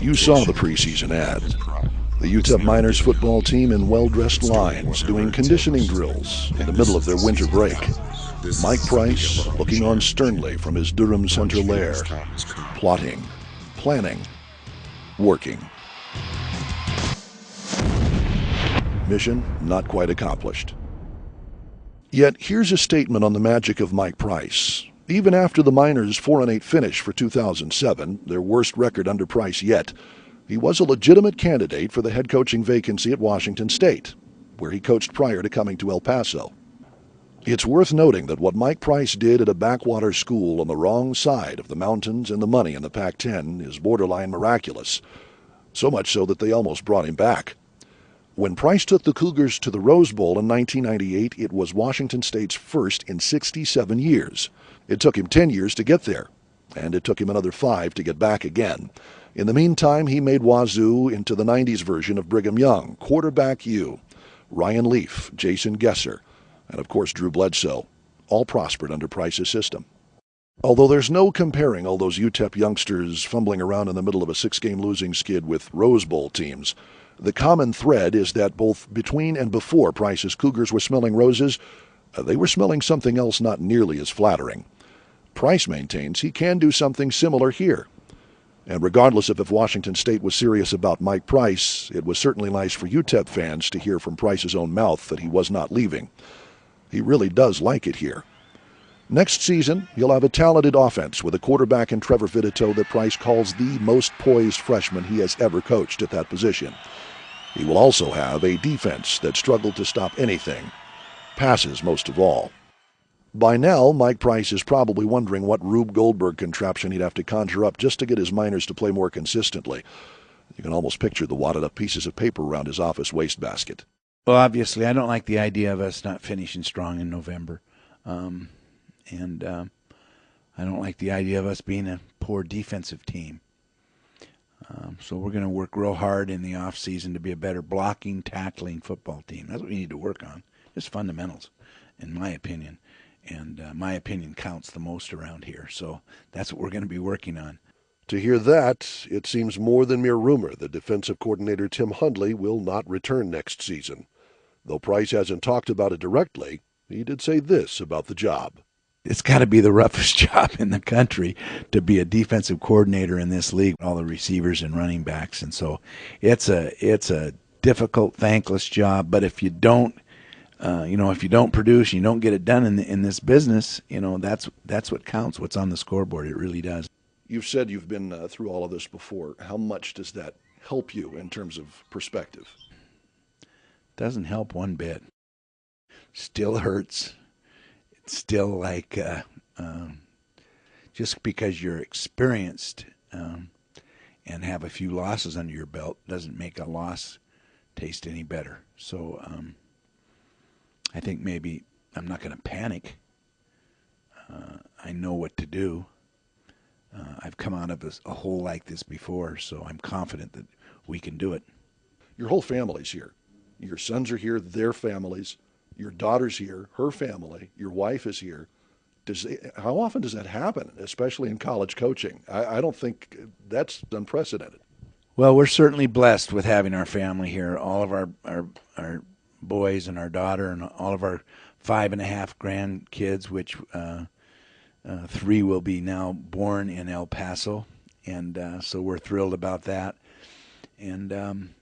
You saw the preseason ad. The UTEP Miners football team in well-dressed lines doing conditioning drills in the middle of their winter break. Mike Price looking on sternly from his Durham Center lair, plotting, planning, working. Mission not quite accomplished. Yet here's a statement on the magic of Mike Price. Even after the Miners' 4-8 finish for 2007, their worst record under Price yet, he was a legitimate candidate for the head coaching vacancy at Washington State, where he coached prior to coming to El Paso. It's worth noting that what Mike Price did at a backwater school on the wrong side of the mountains and the money in the Pac-10 is borderline miraculous, so much so that they almost brought him back. When Price took the Cougars to the Rose Bowl in 1998, it was Washington State's first in 67 years. It took him 10 years to get there, and it took him another 5 to get back again. In the meantime, he made Wazoo into the 90s version of Brigham Young, quarterback U, Ryan Leaf, Jason Gesser, and of course Drew Bledsoe, all prospered under Price's system. Although there's no comparing all those UTEP youngsters fumbling around in the middle of a 6-game losing skid with Rose Bowl teams, the common thread is that both between and before Price's Cougars were smelling roses, they were smelling something else not nearly as flattering. Price maintains he can do something similar here. And regardless of if Washington State was serious about Mike Price, it was certainly nice for UTEP fans to hear from Price's own mouth that he was not leaving. He really does like it here. Next season, he'll have a talented offense with a quarterback in Trevor Vitito that Price calls the most poised freshman he has ever coached at that position. He will also have a defense that struggled to stop anything, passes most of all. By now, Mike Price is probably wondering what Rube Goldberg contraption he'd have to conjure up just to get his Miners to play more consistently. You can almost picture the wadded up pieces of paper around his office wastebasket. Well, obviously, I don't like the idea of us not finishing strong in November. And I don't like the idea of us being a poor defensive team. So we're going to work real hard in the off season to be a better blocking, tackling football team. That's what we need to work on. Just fundamentals, in my opinion. And my opinion counts the most around here. So that's what we're going to be working on. To hear that, it seems more than mere rumor that defensive coordinator Tim Hundley will not return next season. Though Price hasn't talked about it directly, he did say this about the job. It's got to be the roughest job in the country to be a defensive coordinator in this league, all the receivers and running backs. And so it's a difficult, thankless job. But if you don't, if you don't produce, you don't get it done in this business, that's what counts, what's on the scoreboard. It really does. You've said you've been through all of this before. How much does that help you in terms of perspective? Doesn't help one bit. Still hurts. It's still like just because you're experienced and have a few losses under your belt doesn't make a loss taste any better. So I think maybe I'm not going to panic. I know what to do. I've come out of a hole like this before, so I'm confident that we can do it. Your whole family's here. Your sons are here, their families. Your daughter's here, her family. Your wife is here. How often does that happen, especially in college coaching? I don't think that's unprecedented. Well, we're certainly blessed with having our family here. All of our boys and our daughter and all of our 5.5 grandkids, which 3 will be now born in El Paso. And so we're thrilled about that. And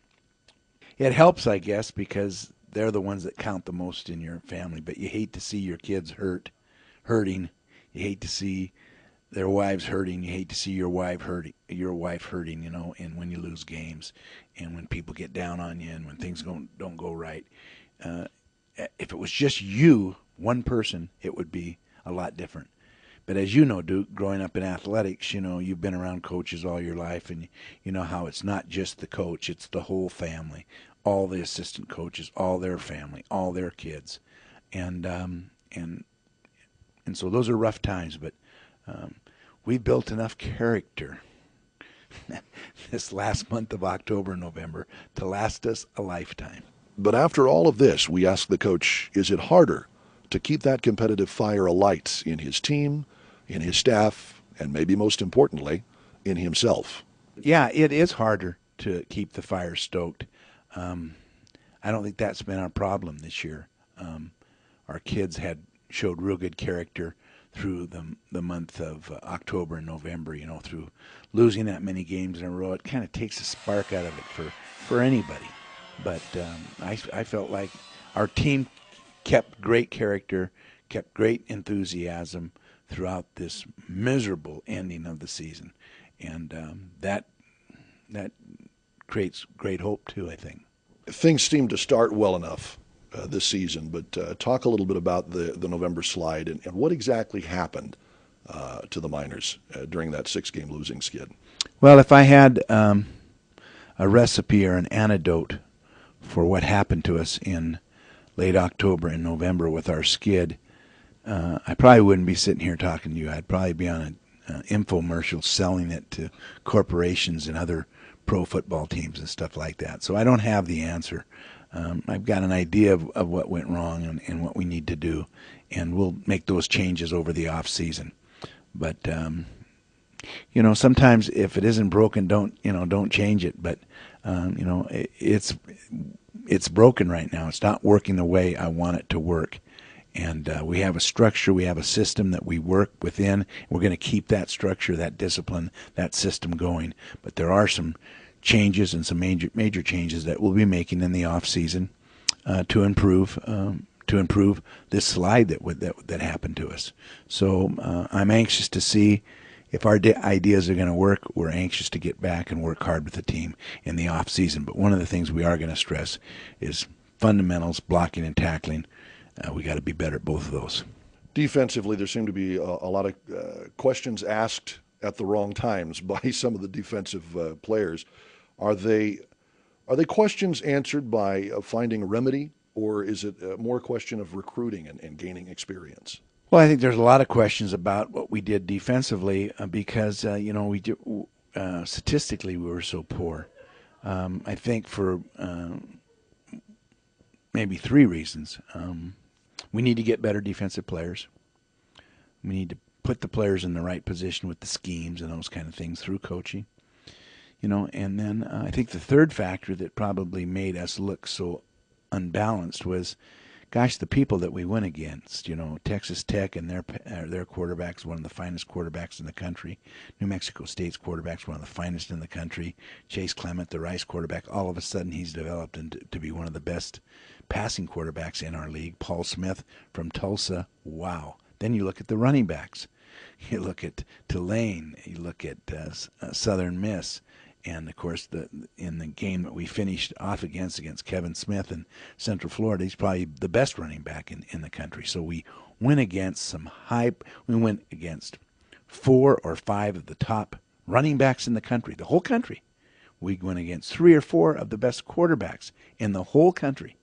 it helps, I guess, because they're the ones that count the most in your family. But you hate to see your kids hurting. You hate to see their wives hurting. You hate to see your wife hurting, and when you lose games and when people get down on you and when things don't go right. If it was just you, one person, it would be a lot different. But as you know, Duke, growing up in athletics, you've been around coaches all your life, and you know how it's not just the coach, it's the whole family. All the assistant coaches, all their family, all their kids, and so those are rough times. But we built enough character this last month of October and November to last us a lifetime. But after all of this, we ask the coach, is it harder to keep that competitive fire alight in his team, in his staff, and maybe most importantly, in himself? Yeah, it is harder to keep the fire stoked. Um, I don't think that's been our problem this year. Um, our kids had showed real good character through the month of October and November. You know, through losing that many games in a row, it kind of takes a spark out of it for anybody. But I felt like our team kept great character, kept great enthusiasm throughout this miserable ending of the season, and that creates great hope too, I think. Things seem to start well enough this season, but talk a little bit about the November slide and what exactly happened to the Miners during that 6-game losing skid. Well, if I had a recipe or an antidote for what happened to us in late October and November with our skid, I probably wouldn't be sitting here talking to you. I'd probably be on an infomercial selling it to corporations and other pro football teams and stuff like that. So I don't have the answer. I've got an idea of what went wrong and what we need to do, and we'll make those changes over the off season. But sometimes if it isn't broken, don't change it. But it's broken right now. It's not working the way I want it to work. And we have a structure, we have a system that we work within. We're going to keep that structure, that discipline, that system going. But there are some changes and some major changes that we'll be making in the off season to improve this slide that happened to us. So I'm anxious to see if our ideas are going to work. We're anxious to get back and work hard with the team in the off season. But one of the things we are going to stress is fundamentals, blocking and tackling. We got to be better at both of those. Defensively, there seem to be a lot of questions asked at the wrong times by some of the defensive players. Are they questions answered by finding a remedy, or is it more a question of recruiting and gaining experience? Well, I think there's a lot of questions about what we did defensively because statistically we were so poor. I think for maybe three reasons. We need to get better defensive players. We need to put the players in the right position with the schemes and those kind of things through coaching. And then I think the third factor that probably made us look so unbalanced was, gosh, the people that we went against. Texas Tech and their quarterback's one of the finest quarterbacks in the country. New Mexico State's quarterback's one of the finest in the country. Chase Clement, the Rice quarterback, all of a sudden he's developed to be one of the best passing quarterbacks in our league. Paul Smith from Tulsa, wow. Then you look at the running backs. You look at Tulane. You look at Southern Miss. And, of course, in the game that we finished off against Kevin Smith in Central Florida, he's probably the best running back in the country. So we went against we went against 4 or 5 of the top running backs in the country, the whole country. We went against 3 or 4 of the best quarterbacks in the whole country.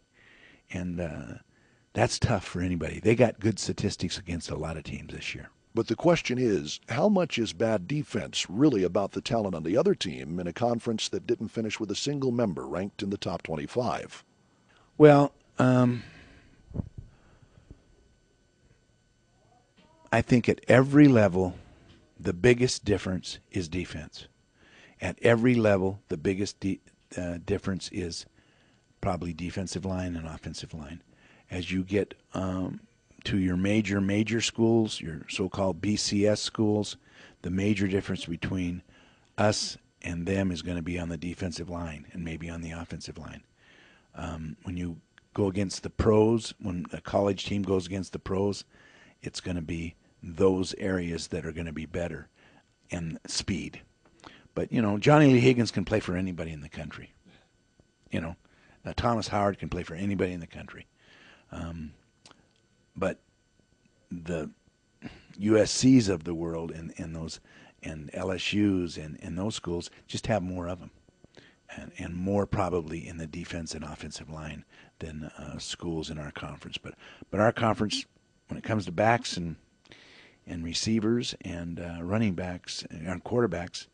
And that's tough for anybody. They got good statistics against a lot of teams this year. But the question is, how much is bad defense really about the talent on the other team in a conference that didn't finish with a single member ranked in the top 25? Well, I think at every level, the biggest difference is defense. At every level, the biggest difference is probably defensive line and offensive line. As you get to your major schools, your so-called BCS schools, the major difference between us and them is going to be on the defensive line and maybe on the offensive line. When you go against the pros, when a college team goes against the pros, it's going to be those areas that are going to be better, and speed. But, Johnny Lee Higgins can play for anybody in the country. Thomas Howard can play for anybody in the country. But the USCs of the world and LSUs and those schools just have more of them, and more probably in the defense and offensive line than schools in our conference. But our conference, when it comes to backs and receivers and running backs and quarterbacks,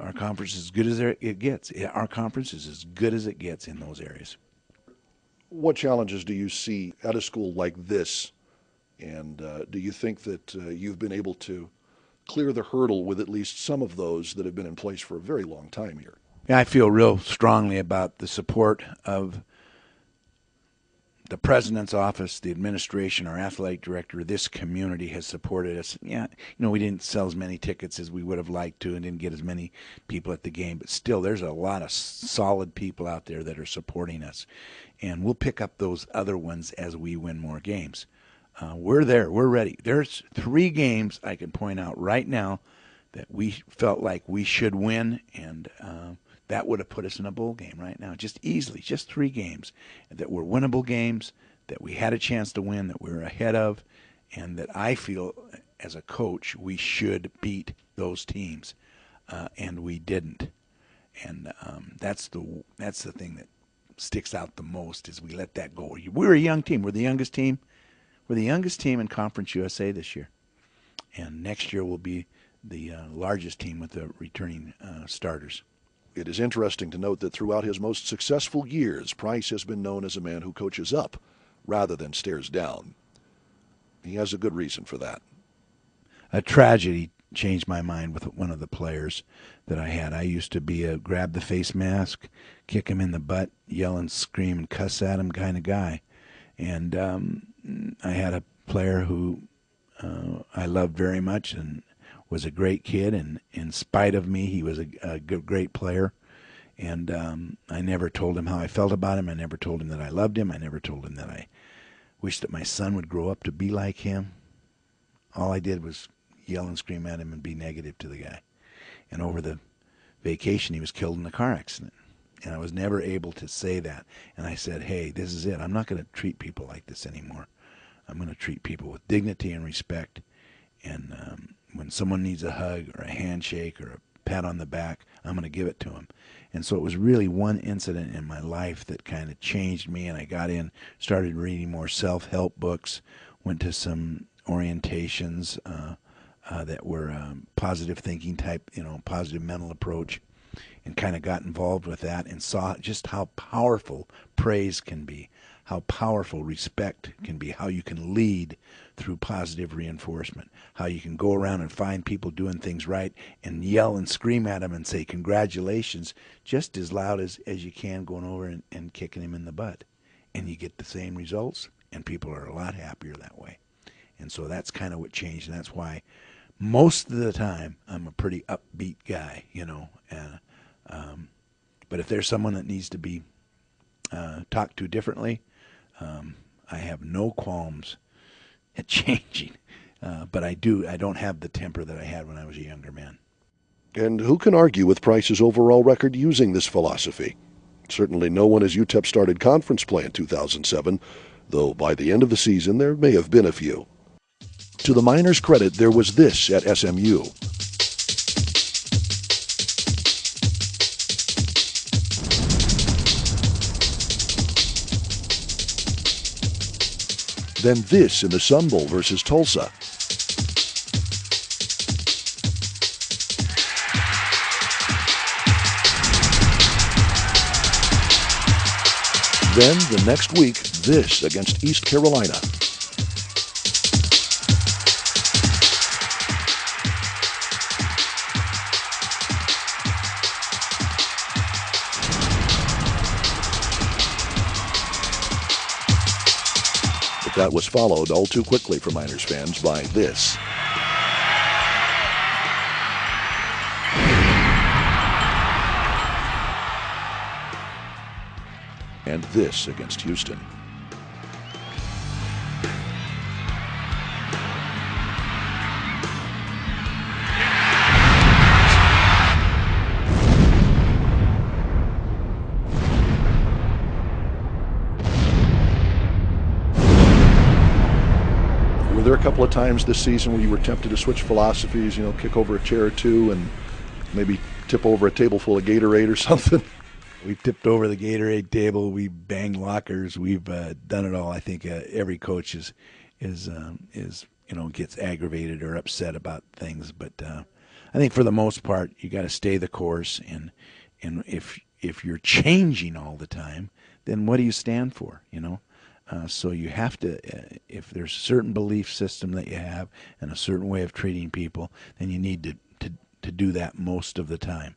our conference is as good as it gets. Our conference is as good as it gets in those areas. What challenges do you see at a school like this? And do you think that you've been able to clear the hurdle with at least some of those that have been in place for a very long time here. Yeah, I feel real strongly about the support of the president's office, the administration, our athletic director. This community has supported us. Yeah, we didn't sell as many tickets as we would have liked to and didn't get as many people at the game, but still there's a lot of solid people out there that are supporting us, and we'll pick up those other ones as we win more games. We're there. We're ready. There's 3 games I can point out right now that we felt like we should win, and that would have put us in a bowl game right now, just easily, just 3 games that were winnable games, that we had a chance to win, that we were ahead of, and that I feel as a coach we should beat those teams, and we didn't. And that's the thing that sticks out the most is we let that go. We're a young team. We're the youngest team. We're the youngest team in Conference USA this year, and next year we'll be the largest team with the returning starters. It is interesting to note that throughout his most successful years, Price has been known as a man who coaches up rather than stares down. He has a good reason for that. A tragedy changed my mind with one of the players that I had. I used to be a grab the face mask, kick him in the butt, yell and scream and cuss at him kind of guy. And I had a player who I loved very much and was a great kid, and in spite of me, he was a great player. And I never told him how I felt about him. I never told him that I loved him. I never told him that I wished that my son would grow up to be like him. All I did was yell and scream at him and be negative to the guy. And over the vacation, he was killed in a car accident. And I was never able to say that. And I said, hey, this is it. I'm not going to treat people like this anymore. I'm going to treat people with dignity and respect. And when someone needs a hug or a handshake or a pat on the back, I'm going to give it to them. And so it was really one incident in my life that kind of changed me, and I got in, started reading more self-help books, went to some orientations that were positive thinking type, positive mental approach, and kind of got involved with that and saw just how powerful praise can be, how powerful respect can be, how you can lead through positive reinforcement, how you can go around and find people doing things right and yell and scream at them and say congratulations just as loud as you can, going over and kicking him in the butt. And you get the same results, and people are a lot happier that way. And so that's kind of what changed, and that's why most of the time I'm a pretty upbeat guy, but if there's someone that needs to be talked to differently, I have no qualms at changing. But I don't have the temper that I had when I was a younger man. And who can argue with Price's overall record using this philosophy? Certainly no one as UTEP started conference play in 2007, though by the end of the season there may have been a few. To the Miners' credit, there was this at SMU. Then this in the Sun Bowl versus Tulsa. Then the next week, this against East Carolina. That was followed all too quickly for Miners fans by this. And this against Houston. There are a couple of times this season where you were tempted to switch philosophies, kick over a chair or two and maybe tip over a table full of Gatorade or something. We tipped over the Gatorade table. We banged lockers. We've done it all. I think every coach is gets aggravated or upset about things, but I think for the most part you got to stay the course. And if you're changing all the time, then what do you stand for? So you have to, if there's a certain belief system that you have and a certain way of treating people, then you need to do that most of the time.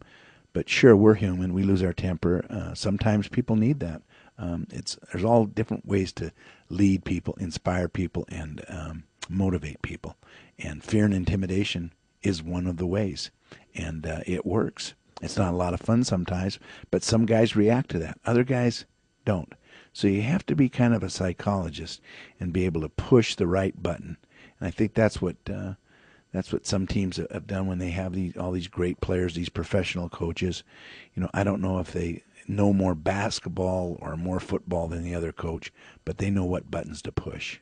But sure, we're human. We lose our temper. Sometimes people need that. There's all different ways to lead people, inspire people, and motivate people. And fear and intimidation is one of the ways, and it works. It's not a lot of fun sometimes, but some guys react to that. Other guys don't. So you have to be kind of a psychologist and be able to push the right button. And I think that's what some teams have done when they have all these great players, these professional coaches. I don't know if they know more basketball or more football than the other coach, but they know what buttons to push.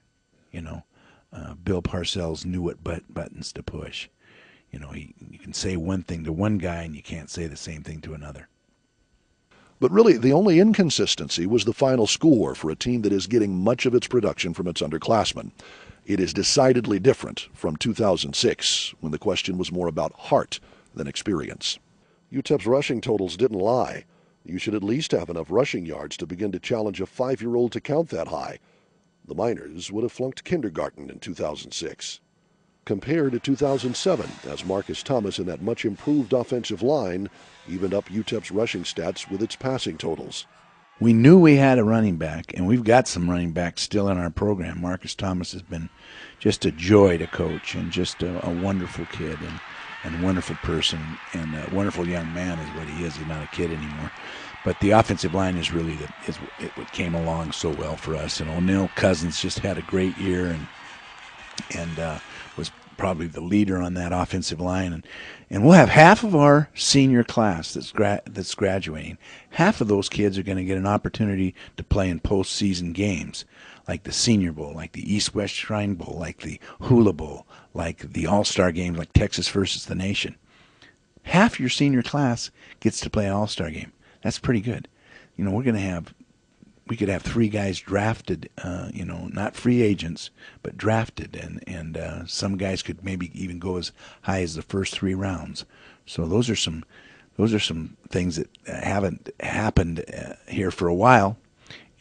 Bill Parcells knew what buttons to push. You can say one thing to one guy and you can't say the same thing to another. But really, the only inconsistency was the final score for a team that is getting much of its production from its underclassmen. It is decidedly different from 2006, when the question was more about heart than experience. UTEP's rushing totals didn't lie. You should at least have enough rushing yards to begin to challenge a 5-year-old to count that high. The Miners would have flunked kindergarten in 2006. Compared to 2007, as Marcus Thomas and that much improved offensive line evened up UTEP's rushing stats with its passing totals. We knew we had a running back, and we've got some running backs still in our program. Marcus Thomas has been just a joy to coach, and just a wonderful kid and wonderful person, and a wonderful young man is what he is. He's not a kid anymore. But the offensive line is really what came along so well for us. And O'Neill Cousins just had a great year and was probably the leader on that offensive line. And we'll have half of our senior class that's graduating. Half of those kids are going to get an opportunity to play in postseason games, like the Senior Bowl, like the East-West Shrine Bowl, like the Hula Bowl, like the All-Star game, like Texas versus the Nation. Half your senior class gets to play an All-Star game. That's pretty good. We could have 3 guys drafted, not free agents, but drafted, and some guys could maybe even go as high as the first 3 rounds. So those are some things that haven't happened here for a while,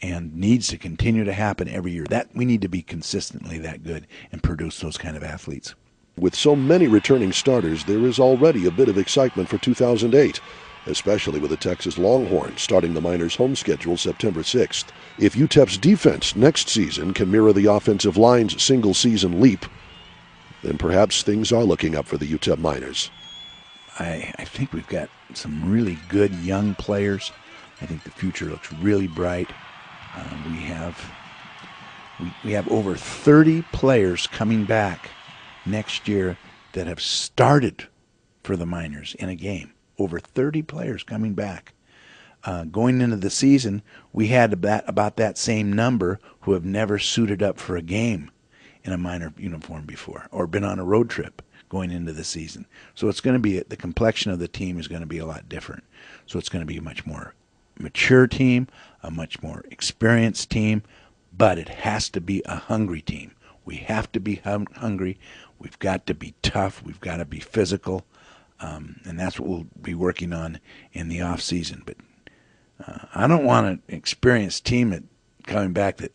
and needs to continue to happen every year. That we need to be consistently that good and produce those kind of athletes. With so many returning starters, there is already a bit of excitement for 2008. Especially with the Texas Longhorns starting the Miners' home schedule September 6th. If UTEP's defense next season can mirror the offensive line's single-season leap, then perhaps things are looking up for the UTEP Miners. I think we've got some really good young players. I think the future looks really bright. We have over 30 players coming back next year that have started for the Miners in a game. Over 30 players coming back. Going into the season, we had about that same number who have never suited up for a game in a Miner uniform before or been on a road trip going into the season. So it's going to be, the complexion of the team is going to be a lot different. So it's going to be a much more mature team, a much more experienced team, but it has to be a hungry team. We have to be hungry. We've got to be tough. We've got to be physical. And that's what we'll be working on in the off season. But I don't want an experienced team coming back that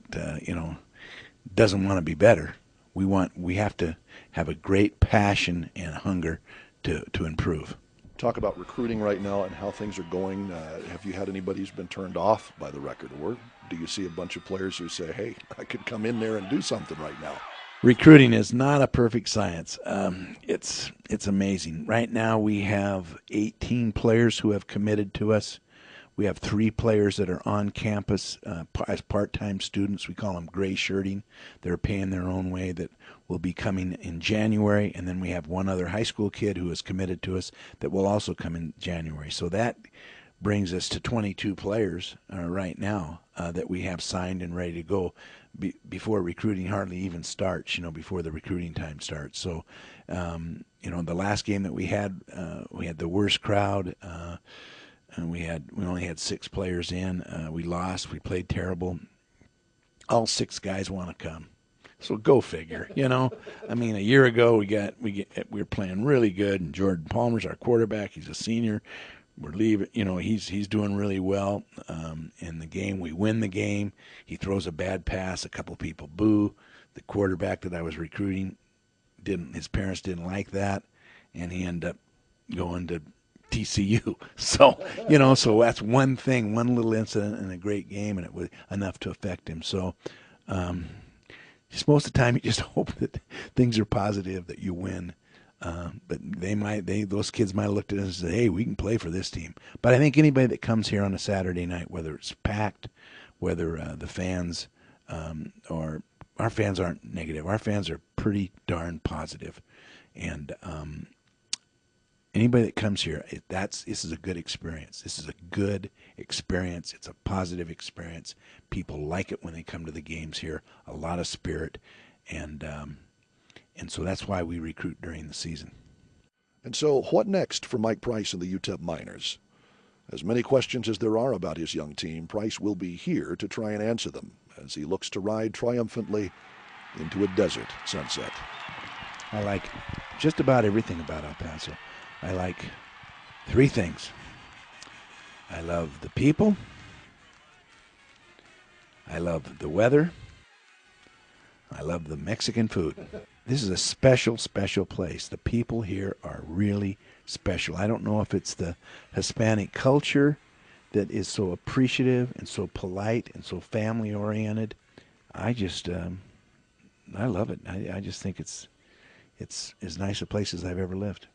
doesn't want to be better. We have to have a great passion and hunger to improve. Talk about recruiting right now and how things are going. Have you had anybody who's been turned off by the record, or do you see a bunch of players who say, "Hey, I could come in there and do something right now"? Recruiting is not a perfect science. It's amazing. Right now we have 18 players who have committed to us. We have 3 players that are on campus as part-time students. We call them gray shirting. They're paying their own way that will be coming in January. And then we have 1 other high school kid who is committed to us that will also come in January. So that brings us to 22 players right now that we have signed and ready to go before recruiting hardly even starts, before the recruiting time starts. So, the last game that we had the worst crowd, and we only had 6 players in. We lost. We played terrible. All 6 guys want to come. So go figure, I mean, a year ago we were playing really good, and Jordan Palmer's our quarterback. He's a senior. we're leaving. He's doing really well in the game. We win the game. He throws a bad pass. A couple people boo. The quarterback that I was recruiting didn't. His parents didn't like that, and he ended up going to TCU. So that's one thing, one little incident in a great game, and it was enough to affect him. So just most of the time, you just hope that things are positive, that you win. But those kids might have looked at us and said, "Hey, we can play for this team." But I think anybody that comes here on a Saturday night, whether it's packed, whether the fans or our fans aren't negative, our fans are pretty darn positive, and anybody that comes here, this is a good experience. This is a good experience. It's a positive experience. People like it when they come to the games here. A lot of spirit, and so that's why we recruit during the season. And so, what next for Mike Price and the UTEP Miners? As many questions as there are about his young team, Price will be here to try and answer them as he looks to ride triumphantly into a desert sunset. I like just about everything about El Paso. I like three things. I love the people. I love the weather. I love the Mexican food. This is a special, special place. The people here are really special. I don't know if it's the Hispanic culture that is so appreciative and so polite and so family-oriented. I love it. I just think it's as nice a place as I've ever lived.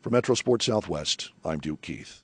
For MetroSports Southwest, I'm Duke Keith.